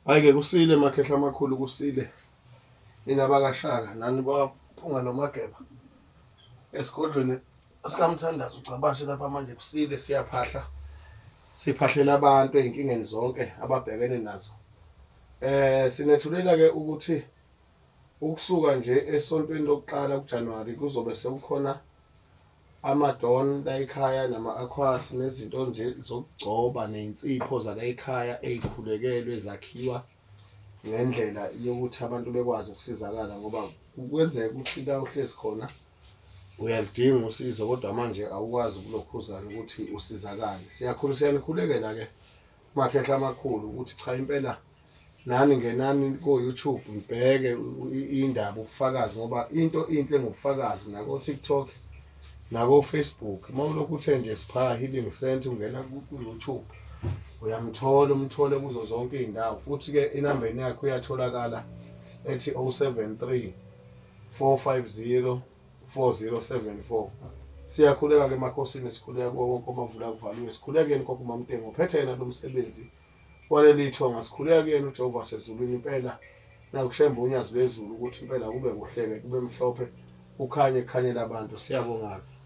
Hhayi-ke kusile makhehla amakhulu kusile. Nina bakaShaka nani baphunga noMageba esigodlweni sikamthandazo ucabashe lapha manje kusile siyaphahla. Siphahlela abantu ey'nkingeni zonke ababhekene nazo. Sinethulela-ke ukuthi ukusuka nje esontweni lokuqala kuJanuwari kuzobe sekukhona amadon la ekhaya nama-aquas nezinto nje zokugcoba ney'nsipho zala ekhaya ey'khulekelwe zakhiwa ngendlela yokuthi abantu bekwazi ukusizakala ngoba kwenzeka ukuthi la uhlezi khona uyaludinga usizo kodwa manje awukwazi ukulokhuzana ukuthi usizakale. Siyanikhulekela-ke makhehla amakhulu ukuthi cha impela nani ngenani ko-YouTube nibheke indaba ubufakazi ngoba into inhle ngobufakazi nako-TikTok nako-Facebook. Uma ulokhu uthe nje Sipha Healing Center ungena ku-YouTube uyamthola umthole kuzo zonke iy'ndawo futhi-ke inambeni yakhe uyatholakala ethi 073 450 4074. Siyakhuleka-ke emakhosini sikhuleka kuwo wonke omavula kuvaliwe. Sikhulekeni Nkosi uMamNtengo uphethe yena lo msebenzi waleli thonga. Sikhuleka kuyena uJehova sezulwini impela nakushembe unyazi lwezulu ukuthi impela kube kuhleke kube mhlophe kukhanye kukhanyela abantu. Siyabonga-ke.